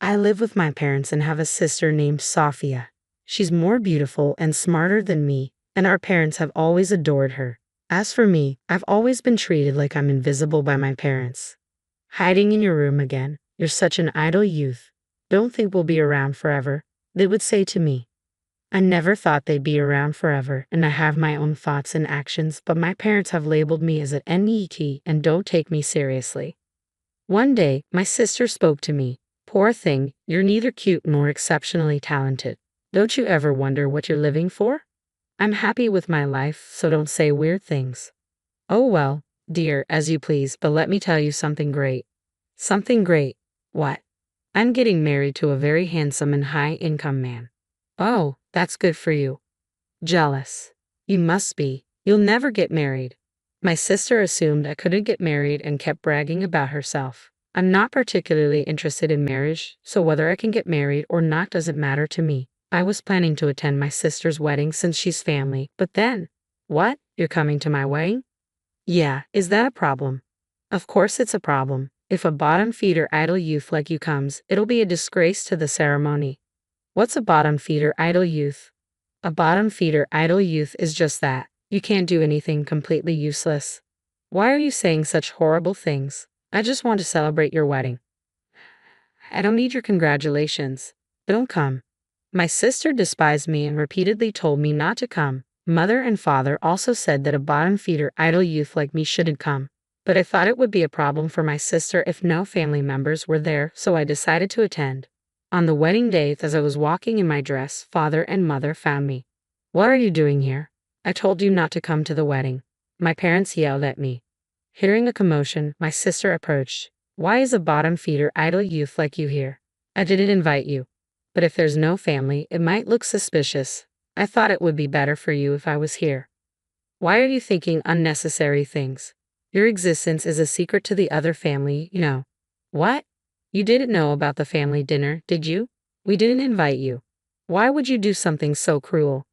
I live with my parents and have a sister named Sophia. She's more beautiful and smarter than me, and our parents have always adored her. As for me, I've always been treated like I'm invisible by my parents. Hiding in your room again, you're such an idle youth. Don't think we'll be around forever, they would say to me. I never thought they'd be around forever, and I have my own thoughts and actions, but my parents have labeled me as an NET and don't take me seriously. One day, my sister spoke to me. Poor thing, you're neither cute nor exceptionally talented. Don't you ever wonder what you're living for? I'm happy with my life, so don't say weird things. Oh well, dear, as you please, but let me tell you something great. Something great? What? I'm getting married to a very handsome and high-income man. Oh, that's good for you. Jealous. You must be. You'll never get married. My sister assumed I couldn't get married and kept bragging about herself. I'm not particularly interested in marriage, so whether I can get married or not doesn't matter to me. I was planning to attend my sister's wedding since she's family, but then… What? You're coming to my wedding? Yeah, is that a problem? Of course it's a problem. If a bottom-feeder idle youth like you comes, it'll be a disgrace to the ceremony. What's a bottom-feeder idle youth? A bottom-feeder idle youth is just that. You can't do anything completely useless. Why are you saying such horrible things? I just want to celebrate your wedding. I don't need your congratulations. Don't come. My sister despised me and repeatedly told me not to come. Mother and father also said that a bottom-feeder idle youth like me shouldn't come. But I thought it would be a problem for my sister if no family members were there, so I decided to attend. On the wedding day, as I was walking in my dress, father and mother found me. What are you doing here? I told you not to come to the wedding. My parents yelled at me. Hearing a commotion, my sister approached. Why is a bottom-feeder idle youth like you here? I didn't invite you. But if there's no family, it might look suspicious. I thought it would be better for you if I was here. Why are you thinking unnecessary things? Your existence is a secret to the other family, you know. What? You didn't know about the family dinner, did you? We didn't invite you. Why would you do something so cruel?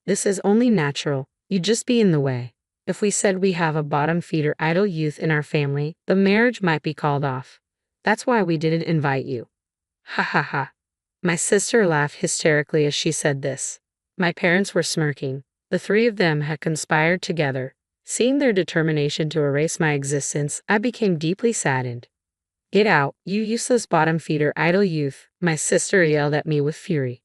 This is only natural. You'd just be in the way. If we said we have a bottom-feeder idle youth in our family, the marriage might be called off. That's why we didn't invite you. Ha ha ha. My sister laughed hysterically as she said this. My parents were smirking. The three of them had conspired together. Seeing their determination to erase my existence, I became deeply saddened. Get out, you useless bottom-feeder idle youth, my sister yelled at me with fury.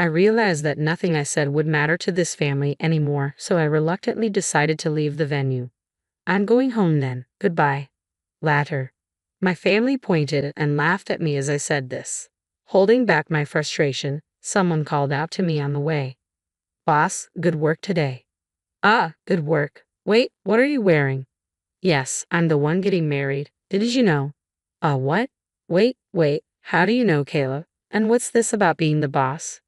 I realized that nothing I said would matter to this family anymore, so I reluctantly decided to leave the venue. I'm going home then, goodbye. Later. My family pointed and laughed at me as I said this. Holding back my frustration, someone called out to me on the way. Boss, good work today. Ah, good work. Wait, what are you wearing? Yes, I'm the one getting married. Did you know? What? Wait, how do you know, Caleb? And what's this about being the boss?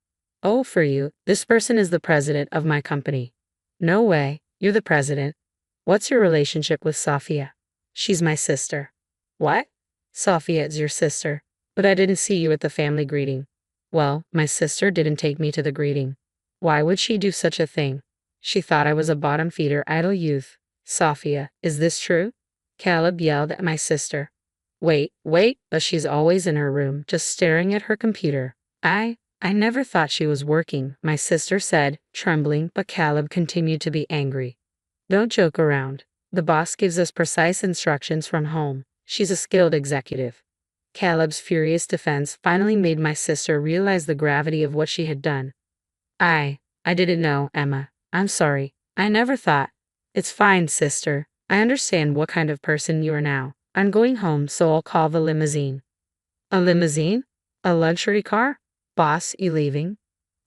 Oh, for you, this person is the president of my company. No way, you're the president. What's your relationship with Sophia? She's my sister. What? Sophia is your sister, but I didn't see you at the family greeting. Well, my sister didn't take me to the greeting. Why would she do such a thing? She thought I was a bottom-feeder idle youth. Sophia, is this true? Caleb yelled at my sister. Wait, but she's always in her room, just staring at her computer. I never thought she was working, my sister said, trembling, but Caleb continued to be angry. Don't joke around. The boss gives us precise instructions from home. She's a skilled executive. Caleb's furious defense finally made my sister realize the gravity of what she had done. I didn't know, Emma. I'm sorry. I never thought. It's fine, sister. I understand what kind of person you are now. I'm going home, so I'll call the limousine. A limousine? A luxury car? Boss, you leaving?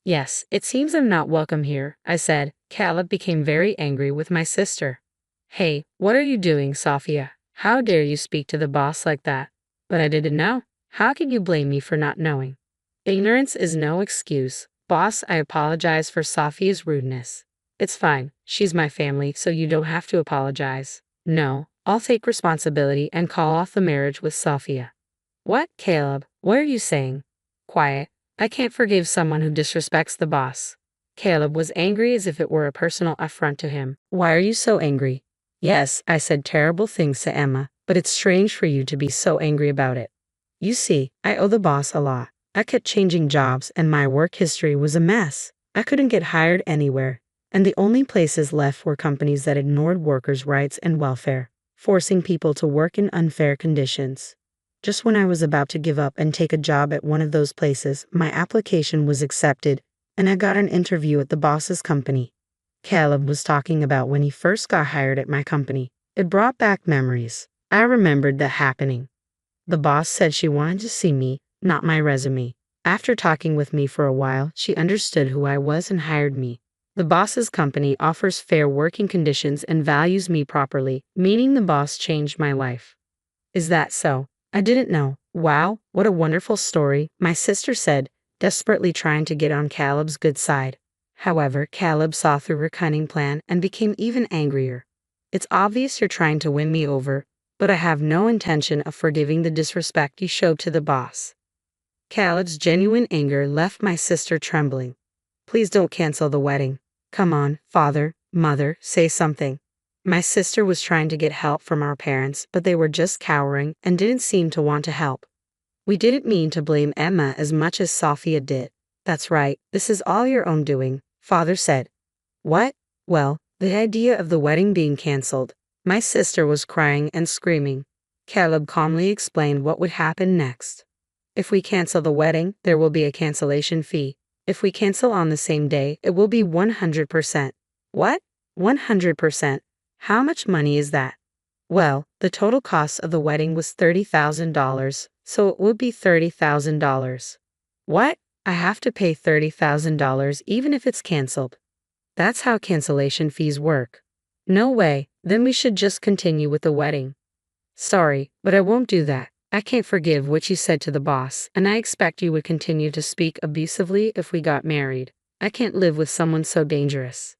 Yes, it seems I'm not welcome here, I said. Caleb became very angry with my sister. Hey, what are you doing, Sophia? How dare you speak to the boss like that? But I didn't know. How can you blame me for not knowing? Ignorance is no excuse. Boss, I apologize for Sophia's rudeness. It's fine. She's my family, so you don't have to apologize. No, I'll take responsibility and call off the marriage with Sophia. What, Caleb? What are you saying? Quiet. I can't forgive someone who disrespects the boss. Caleb was angry as if it were a personal affront to him. Why are you so angry? Yes, I said terrible things to Emma, but it's strange for you to be so angry about it. You see, I owe the boss a lot. I kept changing jobs and my work history was a mess. I couldn't get hired anywhere, and the only places left were companies that ignored workers' rights and welfare, forcing people to work in unfair conditions. Just when I was about to give up and take a job at one of those places, my application was accepted, and I got an interview at the boss's company. Caleb was talking about when he first got hired at my company. It brought back memories. I remembered that happening. The boss said she wanted to see me, not my resume. After talking with me for a while, she understood who I was and hired me. The boss's company offers fair working conditions and values me properly, meaning the boss changed my life. Is that so? I didn't know. Wow, what a wonderful story, my sister said, desperately trying to get on Caleb's good side. However, Caleb saw through her cunning plan and became even angrier. It's obvious you're trying to win me over, but I have no intention of forgiving the disrespect you showed to the boss. Caleb's genuine anger left my sister trembling. Please don't cancel the wedding. Come on, father, mother, say something. My sister was trying to get help from our parents, but they were just cowering and didn't seem to want to help. We didn't mean to blame Emma as much as Sophia did. That's right, this is all your own doing, father said. What? Well, the idea of the wedding being canceled. My sister was crying and screaming. Caleb calmly explained what would happen next. If we cancel the wedding, there will be a cancellation fee. If we cancel on the same day, it will be 100%. What? 100%? How much money is that? Well, the total cost of the wedding was $30,000, so it would be $30,000. What? I have to pay $30,000 even if it's canceled. That's how cancellation fees work. No way, then we should just continue with the wedding. Sorry, but I won't do that. I can't forgive what you said to the boss, and I expect you would continue to speak abusively if we got married. I can't live with someone so dangerous.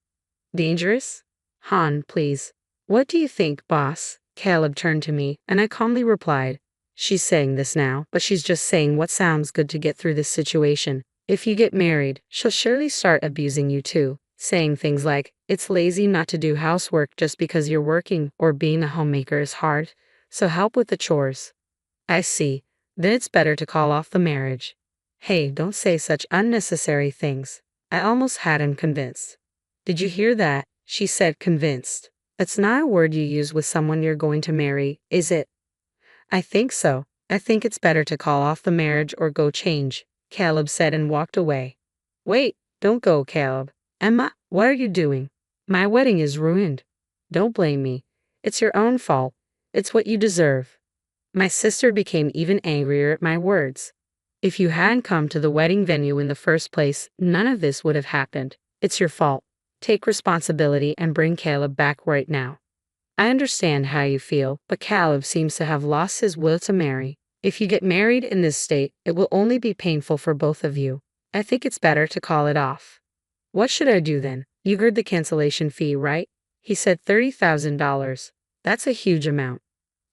Dangerous? Han, please. What do you think, boss? Caleb turned to me, and I calmly replied, she's saying this now, but she's just saying what sounds good to get through this situation. If you get married, she'll surely start abusing you too, saying things like, it's lazy not to do housework just because you're working, or being a homemaker is hard, so help with the chores. I see. Then it's better to call off the marriage. Hey, don't say such unnecessary things. I almost had him convinced. Did you hear that? She said convinced. That's not a word you use with someone you're going to marry, is it? I think so. I think it's better to call off the marriage or go change, Caleb said and walked away. Wait, don't go, Caleb. Emma, what are you doing? My wedding is ruined. Don't blame me. It's your own fault. It's what you deserve. My sister became even angrier at my words. If you hadn't come to the wedding venue in the first place, none of this would have happened. It's your fault. Take responsibility and bring Caleb back right now. I understand how you feel, but Caleb seems to have lost his will to marry. If you get married in this state, it will only be painful for both of you. I think it's better to call it off. What should I do then? You heard the cancellation fee, right? He said $30,000. That's a huge amount.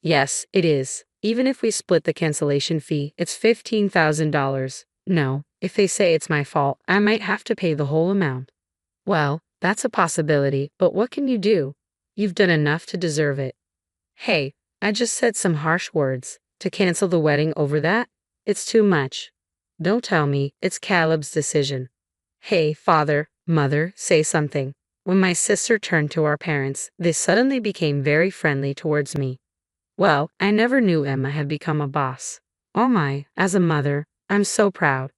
Yes, it is. Even if we split the cancellation fee, it's $15,000. No, if they say it's my fault, I might have to pay the whole amount. Well, that's a possibility, but what can you do? You've done enough to deserve it. Hey, I just said some harsh words. To cancel the wedding over that? It's too much. Don't tell me, it's Caleb's decision. Hey, father, mother, say something. When my sister turned to our parents, they suddenly became very friendly towards me. Well, I never knew Emma had become a boss. Oh my, as a mother, I'm so proud.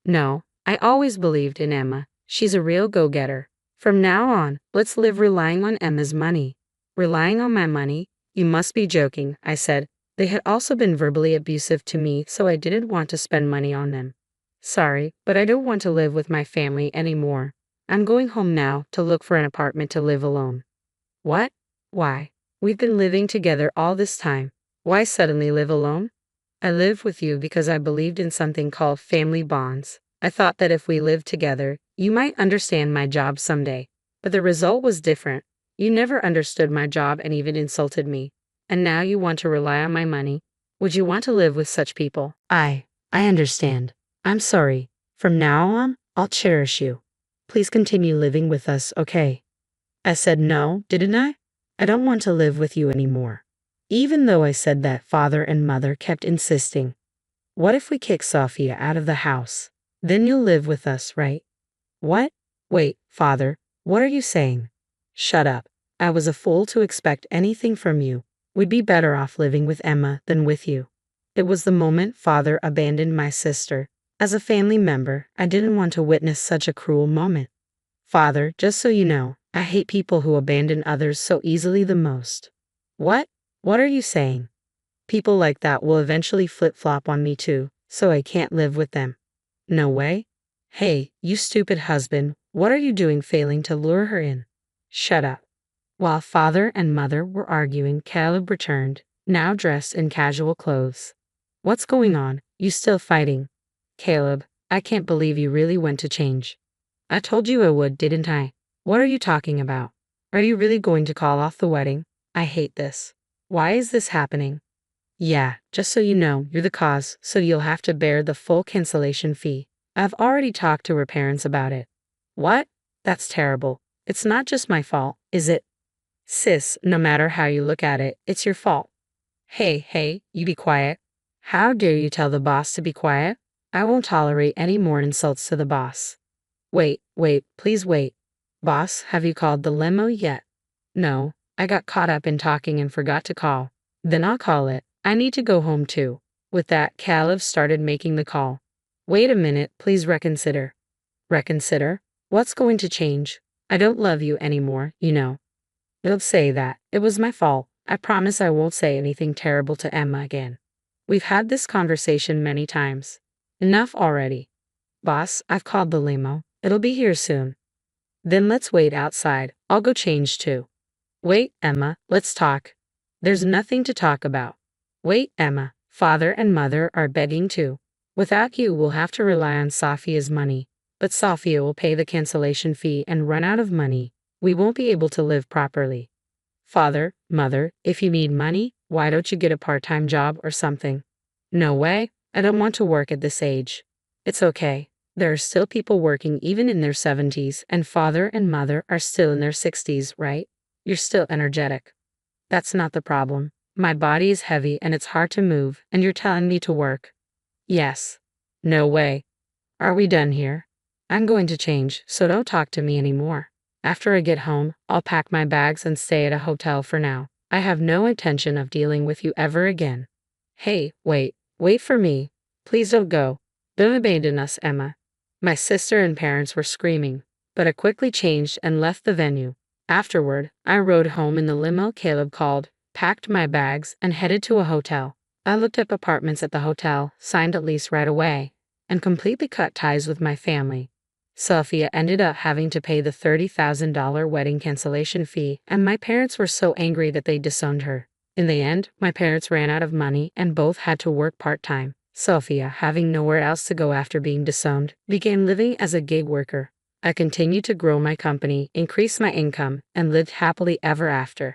No, I always believed in Emma. She's a real go-getter. From now on, let's live relying on Emma's money. Relying on my money? You must be joking, I said. They had also been verbally abusive to me, so I didn't want to spend money on them. Sorry, but I don't want to live with my family anymore. I'm going home now to look for an apartment to live alone. What? Why? We've been living together all this time. Why suddenly live alone? I live with you because I believed in something called family bonds. I thought that if we lived together, you might understand my job someday. But the result was different. You never understood my job and even insulted me. And now you want to rely on my money. Would you want to live with such people? I understand. I'm sorry. From now on, I'll cherish you. Please continue living with us, okay? I said no, didn't I? I don't want to live with you anymore. Even though I said that, father and mother kept insisting. What if we kick Sophia out of the house? Then you'll live with us, right? What? Wait, father, what are you saying? Shut up. I was a fool to expect anything from you. We'd be better off living with Emma than with you. It was the moment father abandoned my sister. As a family member, I didn't want to witness such a cruel moment. Father, just so you know, I hate people who abandon others so easily the most. What? What are you saying? People like that will eventually flip-flop on me too, so I can't live with them. No way. Hey, you stupid husband, what are you doing failing to lure her in? Shut up. While father and mother were arguing, Caleb returned, now dressed in casual clothes. What's going on? You still fighting? Caleb, I can't believe you really went to change. I told you I would, didn't I? What are you talking about? Are you really going to call off the wedding? I hate this. Why is this happening? Yeah, just so you know, you're the cause, so you'll have to bear the full cancellation fee. I've already talked to her parents about it. What? That's terrible. It's not just my fault, is it? Sis, no matter how you look at it, it's your fault. Hey, you be quiet. How dare you tell the boss to be quiet? I won't tolerate any more insults to the boss. Wait, please wait. Boss, have you called the limo yet? No, I got caught up in talking and forgot to call. Then I'll call it. I need to go home too. With that, Caleb started making the call. Wait a minute, please reconsider. Reconsider? What's going to change? I don't love you anymore, you know. Don't say that. It was my fault. I promise I won't say anything terrible to Emma again. We've had this conversation many times. Enough already. Boss, I've called the limo. It'll be here soon. Then let's wait outside. I'll go change too. Wait, Emma, let's talk. There's nothing to talk about. Wait, Emma, father and mother are begging too. Without you, we'll have to rely on Sophia's money. But Sophia will pay the cancellation fee and run out of money. We won't be able to live properly. Father, mother, if you need money, why don't you get a part-time job or something? No way. I don't want to work at this age. It's okay. There are still people working even in their 70s, and father and mother are still in their 60s, right? You're still energetic. That's not the problem. My body is heavy and it's hard to move, and you're telling me to work. Yes. No way. Are we done here? I'm going to change, so don't talk to me anymore. After I get home, I'll pack my bags and stay at a hotel for now. I have no intention of dealing with you ever again. Hey, wait for me. Please don't go. Don't abandon us, Emma. My sister and parents were screaming, but I quickly changed and left the venue. Afterward, I rode home in the limo Caleb called, packed my bags, and headed to a hotel. I looked up apartments at the hotel, signed a lease right away, and completely cut ties with my family. Sophia ended up having to pay the $30,000 wedding cancellation fee, and my parents were so angry that they disowned her. In the end, my parents ran out of money and both had to work part-time. Sophia, having nowhere else to go after being disowned, began living as a gig worker. I continued to grow my company, increase my income, and lived happily ever after.